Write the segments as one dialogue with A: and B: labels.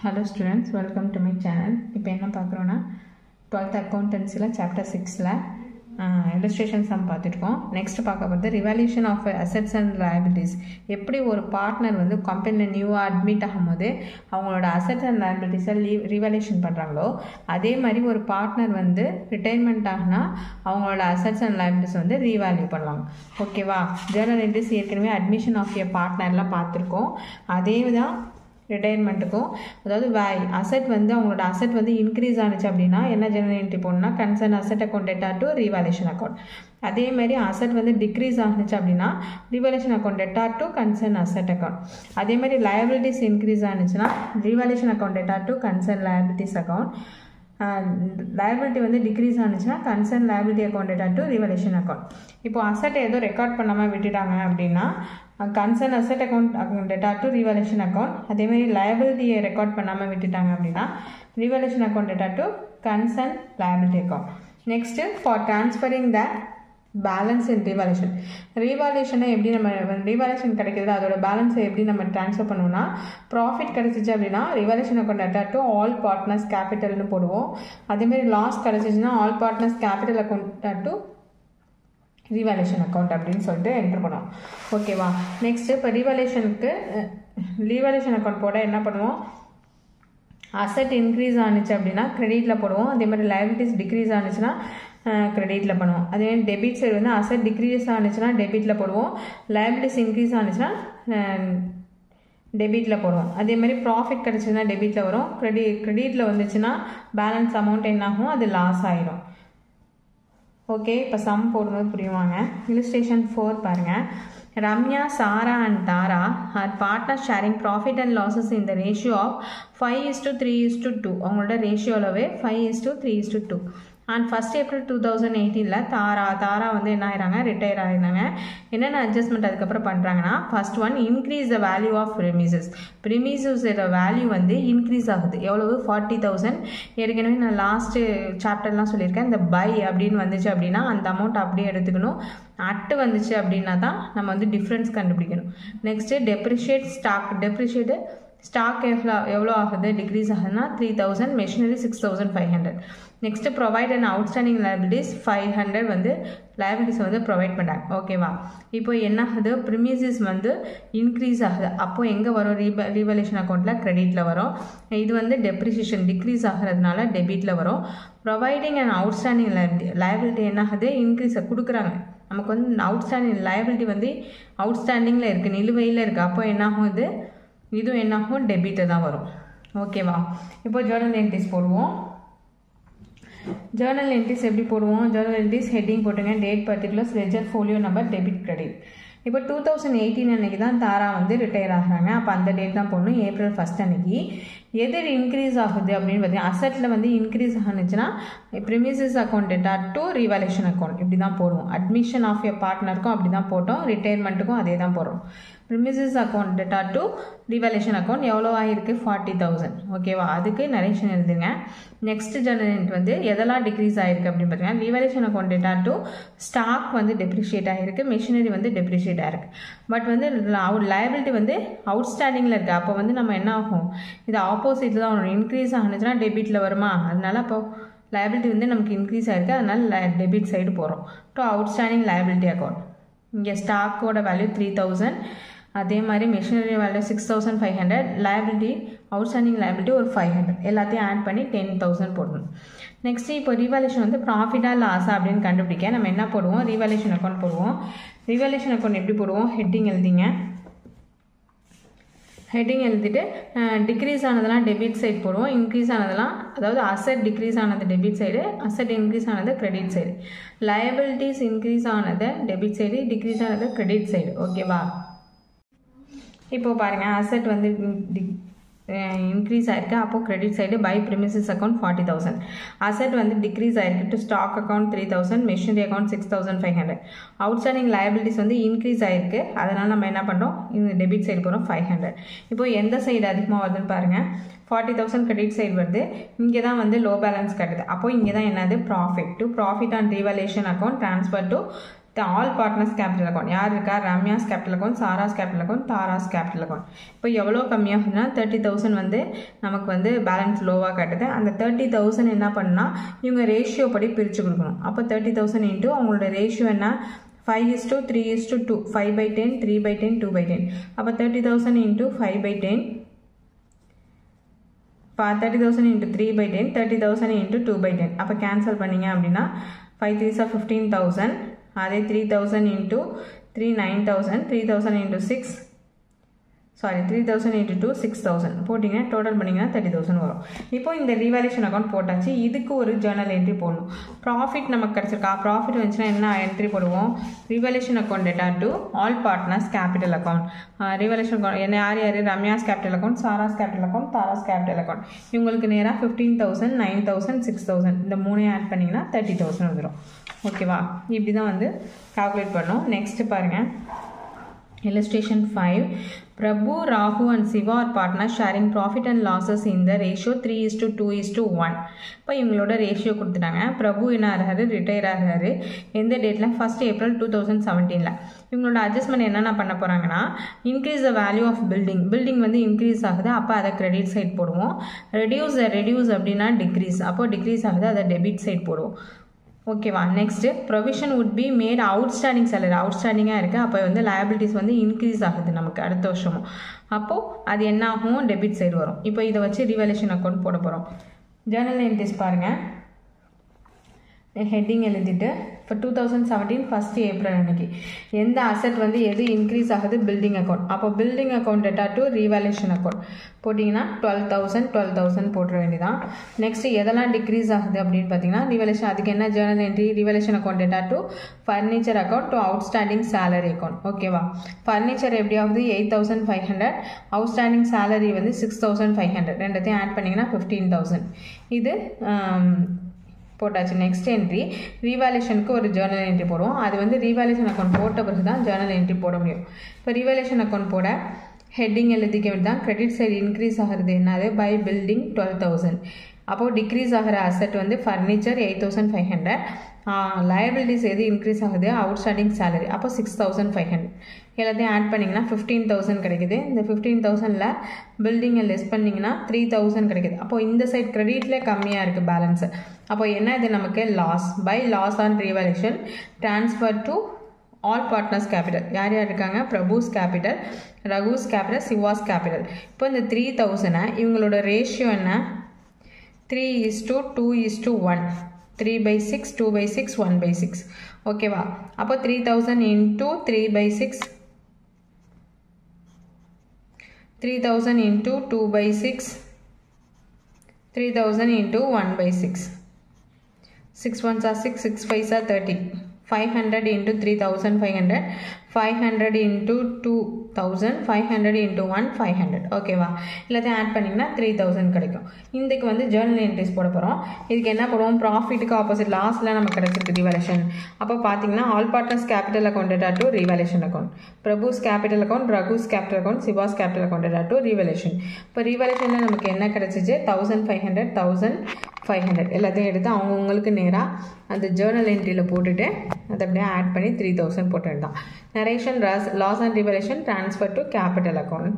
A: Hello students, welcome to my channel. இப்போ என்ன பார்க்குறோன்னா 12th accountancyல chapter 6ல illustration sum பார்த்துருக்கோம். நெக்ஸ்ட் பார்க்க போகிறது revaluation of assets and liabilities. எப்படி ஒரு பார்ட்னர் வந்து கம்பெனியில் நியூவாக அட்மிட் ஆகும்போது அவங்களோட அசெட்ஸ் அண்ட் liabilities ரிவால்யூஷன் பண்ணுறாங்களோ அதே மாதிரி ஒரு பார்ட்னர் வந்து ரிட்டைர்மெண்ட் ஆகினா அவங்களோட அசெட்ஸ் அண்ட் liabilities வந்து ரீவேல்யூ பண்ணுவாங்க. ஓகேவா? ஜேர்னல் என்ட்ரிஸ் ஏற்கனவே அட்மிஷன் ஆஃப் எ பார்ட்னர்லாம் பார்த்துருக்கோம். அதே தான் ரிட்டைர்மெண்ட்டுக்கும், அதாவது அசெட் வந்து அவங்களோட அசெட் வந்து இன்க்ரீஸ் ஆனிச்சு அப்படின்னா என்ன ஜெர்னல் என்ட்ரி போடணும்னா concern asset account data to revaluation account. அதே மாதிரி அசெட் வந்து டிக்ரீஸ் ஆனிச்சு அப்படின்னா revaluation account data to concern asset account. அதே மாதிரி லயபிலிட்டிஸ் இன்க்ரீஸ் ஆனிச்சுன்னா revaluation account data to concern liabilities account. Liability வந்து டிக்ரீஸ் ஆனிச்சுன்னா concern liability account data to revaluation account. இப்போ அசெட் ஏதோ ரெக்கார்ட் பண்ணாமல் விட்டுட்டாங்க அப்படின்னா concern asset account data to revaluation account. அதேமாதிரி லயபிலிட்டியை ரெக்கார்ட் பண்ணாமல் விட்டுட்டாங்க அப்படின்னா revaluation account data to concern liability account. Next for transferring the balance in revaluation. ரீவால்யூஷனை எப்படி நம்ம ரீவால்யூஷன் கிடைக்கிறது அதோட பேலன்ஸை எப்படி நம்ம ட்ரான்ஸ்ஃபர் பண்ணுவோம்னா ப்ராஃபிட் கிடச்சிச்சு அப்படின்னா revaluation account data to all partners கேபிட்டல்னு போடுவோம். அதேமாதிரி லாஸ் கிடச்சிச்சுன்னா all partners capital account to revaluation account அப்படின்னு சொல்லிட்டு என்ட்ரு பண்ணுவோம். ஓகேவா? நெக்ஸ்ட்டு இப்போ ரீவால்யூஷன் அக்கௌண்ட் போட என்ன பண்ணுவோம், அசெட் இன்க்ரீஸ் ஆனிச்சு அப்படின்னா கிரெடிட்டில் போடுவோம். அதே மாதிரி லயபிலிட்டிஸ் டிக்ரீஸ் ஆனிச்சுன்னா கிரெடிட்டில் பண்ணுவோம். அதே மாதிரி டெபிட் சைடு வந்து அசெட் டிக்ரீஸ் ஆனிச்சுன்னா டெபிட்டில் போடுவோம், லயபிலிட்டிஸ் இன்க்ரீஸ் ஆனிச்சுன்னா டெபிட்டில் போடுவோம். அதே மாதிரி ப்ராஃபிட் கிடச்சிதுன்னா டெபிட்டில் வரும், கிரெடிட்டில் வந்துச்சுன்னா பேலன்ஸ் அமௌண்ட் என்ன ஆகும், அது லாஸ் ஆகிடும். ஓகே, இப்போ சம் போடும்போது புரியுவாங்க. illustration 4 பாருங்கள். ரம்யா, சாரா and Tara are partners sharing profit and losses in the ratio of 5:3:2. அவங்களோட ரேஷியோலவே 5:3:2. அண்ட் 1st April 2018 தாரா வந்து என்ன ஆகிறாங்க, ரிட்டையர் ஆகிருந்தாங்க. என்னென்ன அட்ஜஸ்ட்மெண்ட் அதுக்கப்புறம் பண்ணுறாங்கன்னா first one increase the value of ப்ரிமிசஸோட வேல்யூ வந்து இன்க்ரீஸ் ஆகுது. எவ்வளவு? 40,000. ஏற்கனவே நான் லாஸ்ட்டு சாப்டர்லாம் சொல்லியிருக்கேன். இந்த பை அப்படின்னு வந்துச்சு அப்படின்னா அந்த அமௌண்ட் அப்படியே எடுத்துக்கணும். அட்டு வந்துச்சு அப்படின்னா தான் நம்ம வந்து டிஃப்ரென்ஸ் கண்டுபிடிக்கணும். நெக்ஸ்ட்டு டெப்ரிஷியேட்டு ஸ்டாக் எவ்வளோ ஆகுது, டிக்ரீஸ் ஆகுதுன்னா 3,000, machinery 6,500. Next provide and outstanding liabilities 500 வந்து லயபிலிட்டிஸ் வந்து ப்ரொவைட் பண்ணுறாங்க. ஓகேவா? இப்போ என்ன ஆகுது, ப்ரிமிசஸ் வந்து இன்க்ரீஸ் ஆகுது. அப்போது எங்கே வரும், ரீவால்யூஷன் அக்கௌண்ட்டில் கிரெடிட்டில் வரும். இது வந்து டெப்ரிசியேஷன் டிக்ரீஸ் ஆகிறதுனால டெபிட்டில் வரும். ப்ரொவைடிங் அண்ட் அவுட்ஸ்டாண்டிங் லயபிலிட்டி என்ன ஆகுது, இன்க்ரீஸை கொடுக்குறாங்க. நமக்கு வந்து அவுட்ஸ்டாண்டிங் லயபிலிட்டி வந்து அவுட்ஸ்டாண்டிங்கில் இருக்குது, நிலுவையில் இருக்குது. அப்போ என்னாகும், இதுவும் என்னாகும், டெபிட்டை தான் வரும். ஓகேவா? இப்போ ஜேர்னல் என்ட்ரிஸ் போடுவோம். ஜேர்னல் என்ட்ரிஸ் எப்படி போடுவோம், ஜேர்னல் என்ட்ரிஸ் ஹெட்டிங் போட்டுங்க, date particulars, ledger, folio number, debit, credit. இப்போ 2018 அன்றைக்கி தான் தாரா வந்து ரிட்டையர் ஆகிறாங்க. அப்போ அந்த டேட் தான் போடணும், April 1 அன்றைக்கி. எது இன்க்ரீஸ் ஆகுது அப்படின்னு பார்த்தீங்கன்னா அசெட்டில் வந்து இன்க்ரீஸ் ஆனிச்சுன்னா premises account data to revaluation account இப்படி தான் போடுவோம். அட்மிஷன் ஆஃப் எ பார்ட்னருக்கும் அப்படி தான் போட்டோம், ரிட்டையர்மெண்ட்டுக்கும் அதே தான் போடுறோம். Premises account data to revaluation account எவ்வளோ ஆகிருக்கு, 40,000. ஓகேவா? அதுக்கு நரேஷன் எழுதுங்க. நெக்ஸ்ட் ஜெனரேட் வந்து எதெல்லாம் டிக்ரீஸ் ஆகிருக்கு அப்படின்னு பார்த்தீங்கன்னா revaluation account data to stock வந்து டெப்ரிஷியேட் ஆகிருக்கு, மெஷினரி வந்து டெப்ரிஷியேட் ஆகிருக்கு. பட் வந்து லயபிலிட்டி வந்து அவுட்ஸ்டாண்டிங்கில் இருக்குது. அப்போ வந்து நம்ம என்ன ஆகும், இது ஆப்போசிட்டில் தான் வரும். இன்க்ரீஸ் ஆனிச்சுன்னா டெபிட்டில் வருமா, அதனால அப்போ லயபிலிட்டி வந்து நமக்கு இன்க்ரீஸ் ஆகிருக்கு, அதனால டெபிட் சைடு போகிறோம். To outstanding liability account. இங்கே ஸ்டாக்கோட வேல்யூ 3,000, அதே மாதிரி machinery value 6,500, liability outstanding liability ஒரு 500, எல்லாத்தையும் ஆட் பண்ணி 10,000 போடணும். நெக்ஸ்ட்டு இப்போ ரீவால்யூஷன் வந்து ப்ராஃபிட்டாக லாஸா அப்படின்னு கண்டுபிடிக்க நம்ம என்ன போடுவோம், ரீவால்யூஷன் அக்கௌண்ட் போடுவோம். ரீவால்யூஷன் அக்கௌண்ட் எப்படி போடுவோம், ஹெட்டிங் எழுதிங்க. ஹெட்டிங் எழுதிட்டு டிக்ரீஸ் ஆனதெல்லாம் டெபிட் சைடு போடுவோம், இன்க்ரீஸ் ஆனதெல்லாம், அதாவது அசெட் டிக்ரீஸ் ஆனது டெபிட் சைடு, அசெட் இன்க்ரீஸ் ஆனது கிரெடிட் சைடு, லயபிலிட்டிஸ் இன்க்ரீஸ் ஆனது டெபிட் சைடு, டிக்ரீஸ் ஆனது கிரெடிட் சைடு. ஓகேவா? இப்போது பாருங்கள், அசெட் வந்து இன்க்ரீஸ் ஆகிருக்கு, அப்போது credit side by premises account 40,000. Asset வந்து டிக்ரீஸ் ஆகிருக்கு, to stock account 3,000, machinery account 6,500. Outstanding liabilities வந்து இன்க்ரீஸ் ஆகிருக்கு, அதனால் நம்ம என்ன பண்ணுறோம், இந்த டெபிட் சைடு போகிறோம் 500. இப்போது எந்த சைடு அதிகமாக வருதுன்னு பாருங்கள், 40,000 கிரெடிட் சைடு வருது. இங்கே தான் வந்து லோ பேலன்ஸ் கட்டுது. அப்போது இங்கே தான் என்னது, profit. To profit on revaluation account transfer to all partners capital account யார் இருக்கா? Ramya's capital account, Sara's capital account, Tara's capital account. இப்போ எவ்வளோ கம்மியாகுதுன்னா 30,000 வந்து நமக்கு வந்து பேலன்ஸ் லோவாக காட்டுது. அந்த 30,000 என்ன பண்ணால் இவங்க ரேஷியோ படி பிரித்து கொடுக்கணும். அப்போ 30,000 இன்ட்டு அவங்களோட ரேஷியோ என்ன? 5:3:2, 5/10, 3/10, 2/10. அப்போ 30,000 இன்ட்டு 5/10, 30,000 இன்ட்டு 3/10, 30,000 இன்ட்டு 2/10. அப்போ கேன்சல் பண்ணிங்க அப்படின்னா 5 3s are 15,000. அதே 3,000 இன்ட்டு 3 9,000, 3,000 இன்ட்டு 6 3,000 இன்ட்டு 2 6,000 போட்டிங்கன்னா டோட்டல் பண்ணிங்கன்னா 30,000 வரும். இப்போ இந்த ரீவேல்யூஷன் அக்கௌண்ட் போட்டாச்சு. இதுக்கு ஒரு ஜேர்னல் என்ட்ரி போடணும். ப்ராஃபிட் நமக்கு கிடச்சிருக்கா? ப்ராஃபிட் வந்துச்சுன்னா என்ன என்ட்ரி போடுவோம்? Revaluation account data to all partners capital account. Revaluation account என்ன யார் யார்? Ramya's capital account, Sara's capital account, Tara's capital account. இவங்களுக்கு நேராக 15,000, 9,000, 6,000 இந்த மூணையும் ஆட் பண்ணிங்கன்னா 30,000 வந்துடும். ஓகேவா? இப்படி தான் வந்து கால்குலேட் பண்ணோம். நெக்ஸ்ட் பாருங்கள், illustration 5. Prabhu, Rahu and Siva are partners sharing profit and losses in the ratio 3:2:1. இப்போ இவங்களோட ரேஷியோ கொடுத்துட்டாங்க. பிரபு என்ன ஆகிறாரு? ரிட்டையர் ஆகிறாரு. எந்த டேட்டில்? 1st April 2017. இவங்களோட அட்ஜஸ்ட்மெண்ட் என்னென்ன பண்ண போகிறாங்கன்னா, increase the value of building வந்து இன்க்ரீஸ் ஆகுது, அப்போ அதை கிரெடிட் சைட் போடுவோம். ரெடியூஸ் அப்படின்னா டிக்ரீஸ், அப்போ டிக்ரீஸ் ஆகுது, அதை டெபிட் சைட் போடுவோம். ஓகேவா? Next provision would be made outstanding salary, அவுட்ஸ்டாண்டிங்காக இருக்குது, அப்போ வந்து லயபிலிட்டிஸ் வந்து இன்க்ரீஸ் ஆகுது நமக்கு அடுத்த வருஷமும். அப்போது அது என்ன ஆகும்? டெபிட் சைடு வரும். இப்போ இதை வச்சு ரீவேல்யூஷன் அக்கௌண்ட் போட போகிறோம். ஜேர்னல் என்ட்ரிஸ் பாருங்கள். ஹெட்டிங் எழுதிட்டு இப்போ 2017 1st April அன்னைக்கு எந்த அசெட் வந்து எது இன்க்ரீஸ் ஆகுது? Building account. அப்போ building account data to revaluation account போட்டிங்கன்னா 12,000 போட்டுற வேண்டியதான். நெக்ஸ்ட் எதெல்லாம் டிக்ரீஸ் ஆகுது அப்படின்னு பார்த்தீங்கன்னா ரீவேல்யூஷன், அதுக்கு என்ன Journal entry? Revaluation account data to furniture account to outstanding salary account. ஓகேவா? ஃபர்னிச்சர் எப்படி ஆகுது? 8,500, அவுட்ஸ்டாண்டிங் சேலரி வந்து 6,500, ரெண்டத்தையும் ஆட் பண்ணிங்கன்னா 15,000. இது போட்டாச்சு. நெக்ஸ்ட் என்ட்ரி ரீவேல்யூஷனுக்கு ஒரு ஜேர்னல் என்ட்ரி போடுவோம். அது வந்து ரீவேல்யூஷன் அக்கௌண்ட் போட்ட பிறகு தான் ஜேர்னல் என்ட்ரி போட முடியும். இப்போ ரீவேல்யூஷன் அக்கௌண்ட் போட ஹெட்டிங் எழுதிக்க வேண்டியதான். கிரெடிட் சைடு இன்க்ரீஸ் ஆகிறது என்னது? By building 12,000. அப்போது டிக்ரீஸ் ஆகிற அசெட் வந்து ஃபர்னிச்சர் 8,500. லயபிலிட்டிஸ் எது இன்க்ரீஸ் ஆகுது? அவுட்ஸ்டாண்டிங் சேலரி, அப்போ 6,500. எல்லாத்தையும் ஆட் பண்ணிங்கன்னா 15,000 கிடைக்குது. இந்த 15,000ல் பில்டிங்கை லெஸ் பண்ணிங்கன்னா 3,000 கிடைக்குது. அப்போ இந்த சைட் கிரெடிட்லேயே கம்மியாக இருக்குது பேலன்ஸு. அப்போ என்ன இது நமக்கு? Loss. By loss on revaluation transfer to all partners capital. யார் யார் இருக்காங்க? Prabhu's capital, Raghu's capital, Siva's capital. இப்போ இந்த 3,000 இவங்களோட ரேஷியோ என்ன? 3:2:1, 3/6, 2/6, 1/6. ஓகேவா? அப்போ 3,000 into 3/6, 3,000 into 2/6, 3,000 into 1/6. 6 1s are 6, 6 5s are 30. 500 into 3,500, 500 into 2,000, 500 into 1, 500. ஓகேவா? எல்லாத்தையும் ஆட் பண்ணிங்கன்னா 3,000 கிடைக்கும். இதுக்கு வந்து ஜேர்னல் என்ட்ரிஸ் போட போகிறோம். இதுக்கு என்ன போடுவோம்? ப்ராஃபிட்டுக்கு ஆப்போசிட் லாஸில் நமக்கு கிடைச்சிருக்கு ரீவேல்யூஷன். அப்போ பார்த்தீங்கன்னா all partners capital account data to revaluation account, Prabhu's capital account, Raghu's capital account, Siva's capital account data to revaluation. இப்போ ரீவேல்யூஷனில் நமக்கு என்ன கிடைச்சிச்சு? 1,500, 1,500 எல்லாத்தையும் எடுத்து அவங்கவுங்களுக்கு நேராக அந்த ஜேர்னல் என்ட்ரியில் போட்டுட்டு அதை அப்படியே ஆட் பண்ணி 3,000 போட்டுட்டு தான் narration loss and revaluation transfer to capital account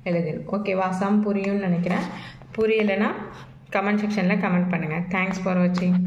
A: எழுதிடும். ஓகேவா? சம் புரியும்னு நினைக்கிறேன். புரியலைன்னா கமெண்ட் செக்ஷனில் கமெண்ட் பண்ணுங்கள். தேங்க்ஸ் ஃபார் வாட்சிங்.